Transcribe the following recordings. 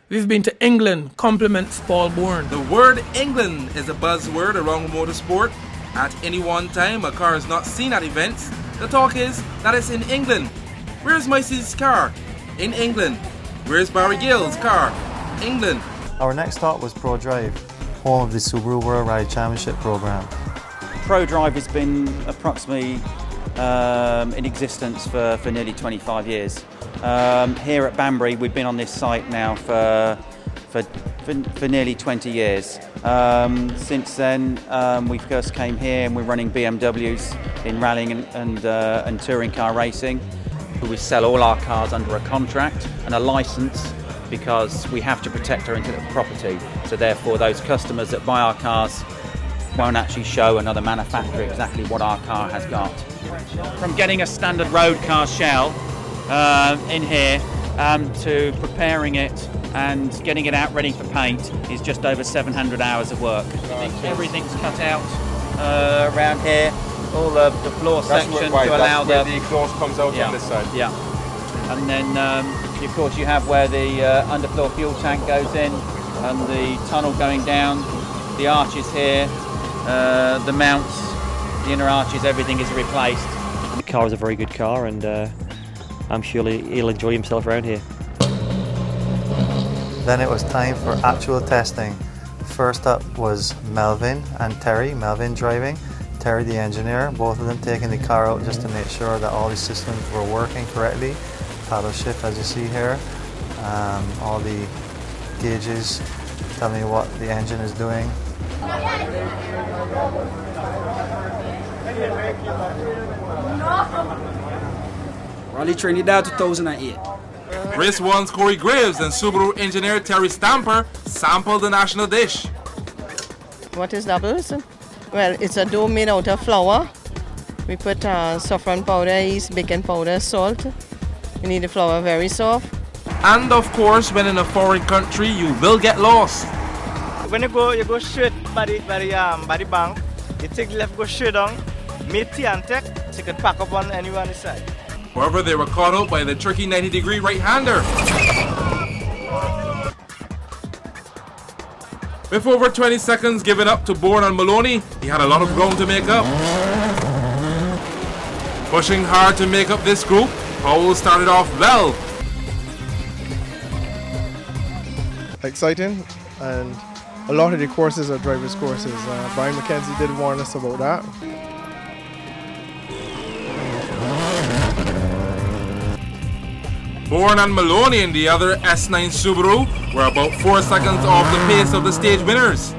We've been to England, compliments Paul Bourne. The word England is a buzzword around motorsport. At any one time, a car is not seen at events. The talk is that it's in England. Where's Micey's car? In England. Where's Barry Gill's car? England. Our next stop was PRODRIVE, home of the Subaru World Rally Championship program. PRODRIVE has been approximately in existence for nearly 25 years. Here at Banbury, we've been on this site now for nearly 20 years. Since then, we first came here and we're running BMWs in rallying and touring car racing. We sell all our cars under a contract and a license because we have to protect our intellectual property. So therefore, those customers that buy our cars won't actually show another manufacturer exactly what our car has got. From getting a standard road car shell in here to preparing it and getting it out ready for paint is just over 700 hours of work. Everything's cut out around here, all the floor section to allow where the exhaust comes out on this side. Yeah, and then of course you have where the underfloor fuel tank goes in and the tunnel going down, the arches here, the mounts, the inner arches, everything is replaced. The car is a very good car and I'm sure he'll enjoy himself around here. Then it was time for actual testing. First up was Melvyn and Terry, Melvyn driving, Terry the engineer, both of them taking the car out just to make sure that all the systems were working correctly. Paddle shift as you see here, all the gauges telling you what the engine is doing. Rally Trinidad 2008. Race 1's Corey Graves and Subaru engineer Terry Stamper sampled the national dish. What is doubles? Well, it's a dough made out of flour. We put saffron powder, yeast, baking powder, salt. You need the flour very soft. And of course, when in a foreign country, you will get lost. When you go straight by the bank. You take left, go straight down, meet T and Tech, so you can pack up on anywhere on the side. However, they were caught out by the tricky 90-degree right-hander. With over 20 seconds given up to Bourne and Maloney, he had a lot of ground to make up. Pushing hard to make up this group, Powell started off well. Exciting, and a lot of the courses are drivers' courses. Brian McKenzie did warn us about that. Bourne and Maloney in the other S9 Subaru were about 4 seconds off the pace of the stage winners.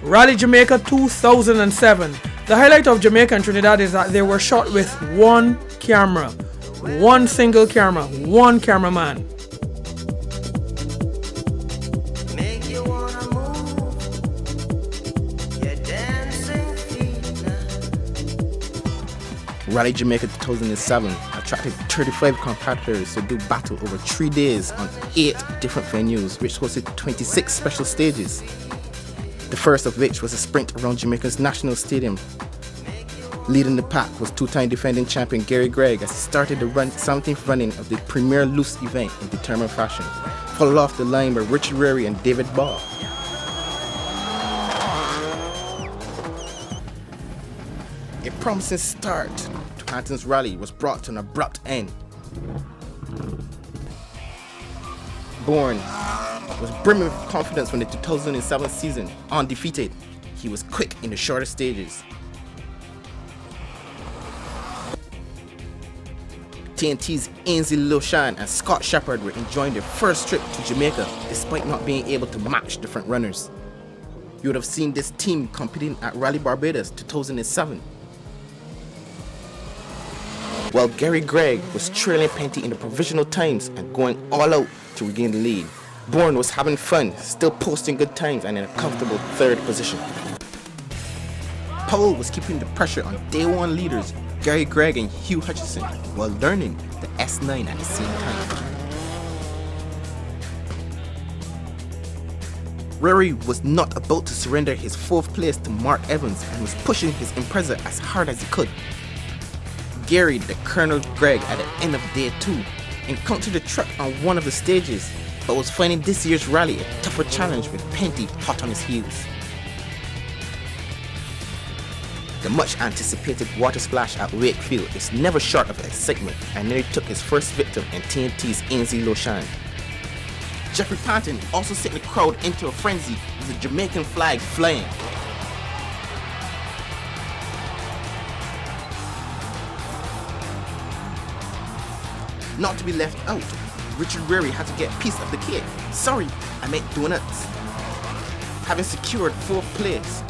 Rally Jamaica 2007. The highlight of Jamaica and Trinidad is that they were shot with one camera, one single camera, one cameraman. Rally Jamaica 2007 attracted 35 competitors to do battle over 3 days on 8 different venues, which hosted 26 special stages. The first of which was a sprint around Jamaica's National Stadium. Leading the pack was two-time defending champion Gary Gregg as he started the 17th running of the premier loose event in determined fashion, followed off the line by Richard Rary and David Ball. A promising start to Hampton's rally was brought to an abrupt end. Bourne was brimming with confidence when the 2007 season, undefeated. He was quick in the shorter stages. TNT's Ainsley Loshan and Scott Shepard were enjoying their first trip to Jamaica despite not being able to match the front runners. You would have seen this team competing at Rally Barbados 2007. While Gary Gregg was trailing Penty in the provisional times and going all out to regain the lead, Bourne was having fun, still posting good times and in a comfortable 3rd position. Powell was keeping the pressure on day 1 leaders Gary Gregg and Hugh Hutchison while learning the S9 at the same time. Rary was not about to surrender his 4th place to Mark Evans and was pushing his Impreza as hard as he could. Gary the Colonel Gregg at the end of day 2 encountered the truck on one of the stages, but was finding this year's rally a tougher challenge with Penty hot on his heels. The much anticipated water splash at Wakefield is never short of excitement and nearly took his first victim in TNT's Ainsley Loshan. Jeffrey Panton also sent the crowd into a frenzy with the Jamaican flag flying. Not to be left out, Richard Rary had to get a piece of the cake. Sorry, I meant donuts. Having secured 4th place.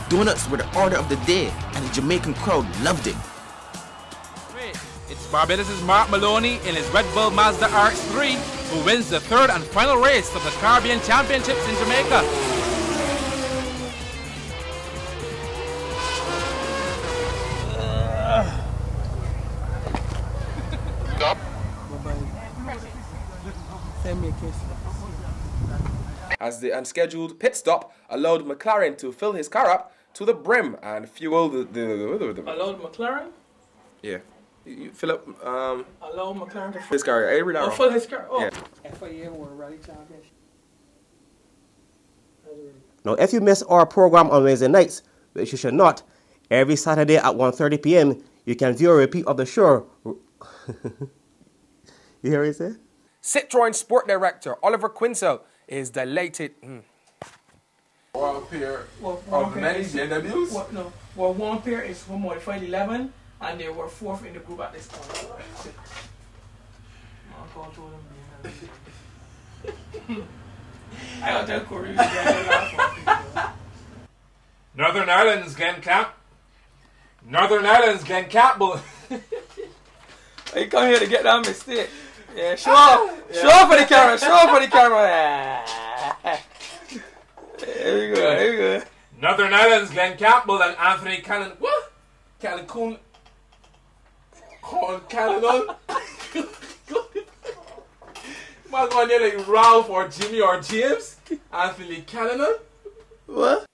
Donuts were the order of the day, and the Jamaican crowd loved it. It's Barbados' Mark Maloney in his Red Bull Mazda RX-3 who wins the 3rd and final race of the Caribbean Championships in Jamaica. As the unscheduled pit stop allowed McLaren to fill his car up to the brim and fuel the Allowed McLaren? Yeah. You fill up Allow McLaren to his car. fill his car. Oh. Yeah. FIA or Rally Championship. Now, if you miss our program on Wednesday nights, which you should not, every Saturday at 1:30 p.m., you can view a repeat of the show. You hear what he said? Citroën Sport Director Oliver Quinsell is delighted. One pair of many BMWs? No. Well, one pair is from modified 11, and they were 4th in the group at this time. I got that Corey. Northern Ireland's Glen Camp. Northern Ireland's Glen Campbell. You come here to get that mistake. Yeah, show off. Yeah. Show off for the camera. Show off for the camera. Here we go. Here we go. Northern Ireland's Glen Campbell and Anthony Cannon. What? Cannon. Might go near like Ralph or Jimmy or James. Anthony Cannon. What?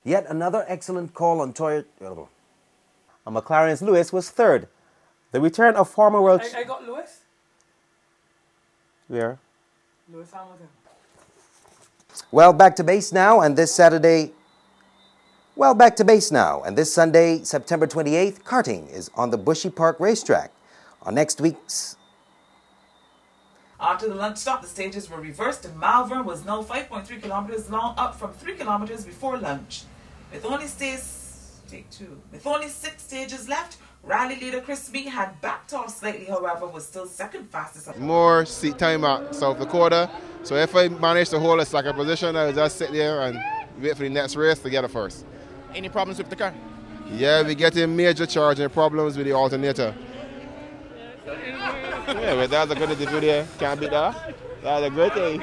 Yet another excellent call on Toyota. And McLaren's Lewis was 3rd. The return of former world... I got Lewis. Where? Lewis Hamilton. Well, back to base now, and this Saturday... Well, back to base now, and this Sunday, September 28th, karting is on the Bushy Park racetrack. On next week's... After the lunch stop, the stages were reversed and MELVYN was now 5.3 kilometers long, up from 3 kilometers before lunch. With only 6 stages left, rally leader Chris B had backed off slightly, however, was still second fastest. More seat time at South Dakota, so if I manage to hold a second position, I'll just sit there and wait for the next race to get it first. Any problems with the car? Yeah, we getting major charging problems with the alternator. Yeah, but that's a good interview there. Can't beat that. That's a good thing.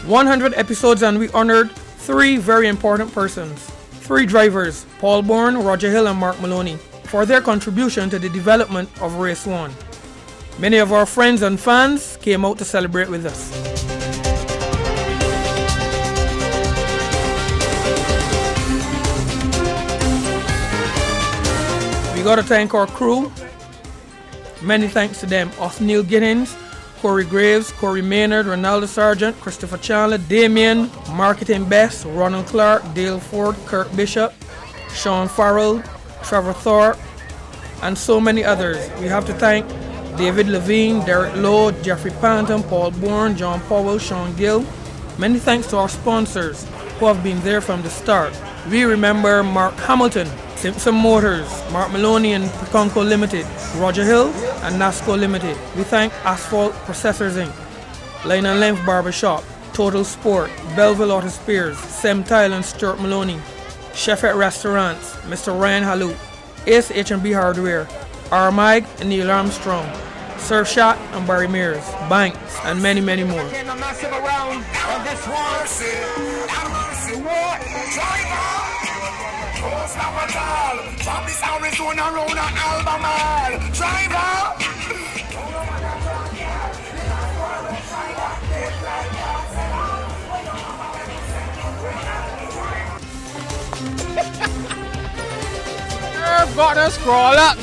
"100 episodes and we honored 3 very important persons. 3 drivers, Paul Bourne, Roger Hill and Mark Maloney, for their contribution to the development of Race 1. Many of our friends and fans came out to celebrate with us. We gotta thank our crew. Many thanks to them. Othniel Giddens, Corey Graves, Corey Maynard, Ronaldo Sargent, Christopher Chandler, Damien, Marketing Best, Ronald Clark, Dale Ford, Kirk Bishop, Sean Farrell, Trevor Thorpe, and so many others. We have to thank David Levine, Derek Lowe, Jeffrey Panton, Paul Bourne, John Powell, Sean Gill. Many thanks to our sponsors who have been there from the start. We remember Mark Hamilton, Simpson Motors, Mark Maloney and Peconco Limited, Roger Hill and NASCO Limited. We thank Asphalt Processors Inc., Line and Length Barbershop, Total Sport, Belleville Auto Spears, Sem Tile and Stuart Maloney, Chef at Restaurants, Mr. Ryan Halou, Ace H&B Hardware, Armag and Neil Armstrong, Surf Shot and Barry Mears, Banks, and many, many more. I've got to scroll up.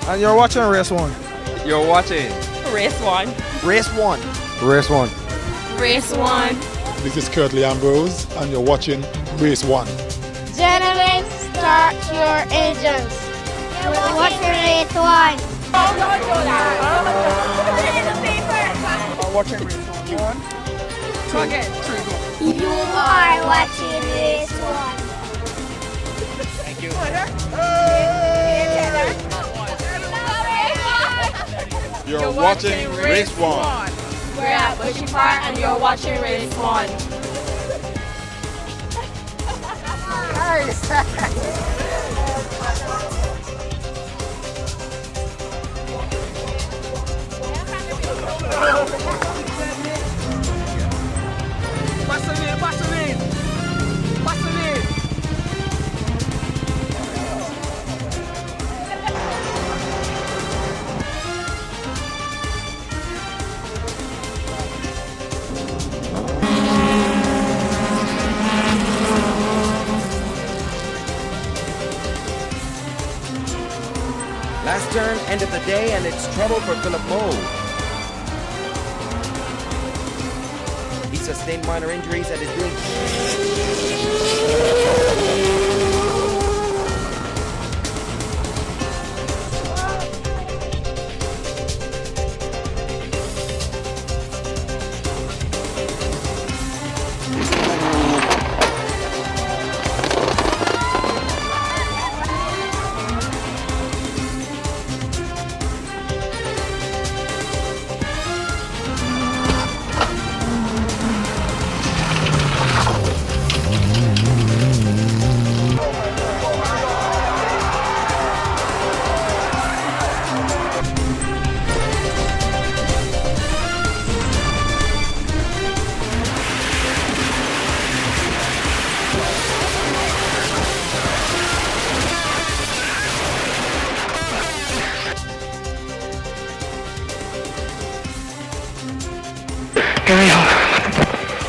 And you're watching Race 1. You're watching Race 1. Race 1. Race 1. Race 1. This is Curtly Ambrose, and you're watching Race 1. Gentlemen, start your engines. You're watching Race 1. Watching Race 1. 2, 3, go. You are watching Race 1. Thank you. You're watching Race 1. We're at Bushy Park and you're watching Race 1. Last turn, end of the day, and it's trouble for Philip Moe. He sustained minor injuries and is doing...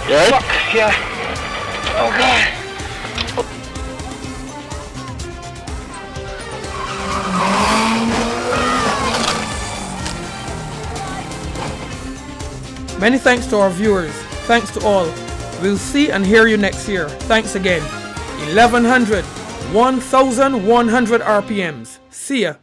Yes? Yeah. Okay. Many thanks to our viewers. Thanks to all. We'll see and hear you next year. Thanks again. 1100, 1100 RPMs. See ya.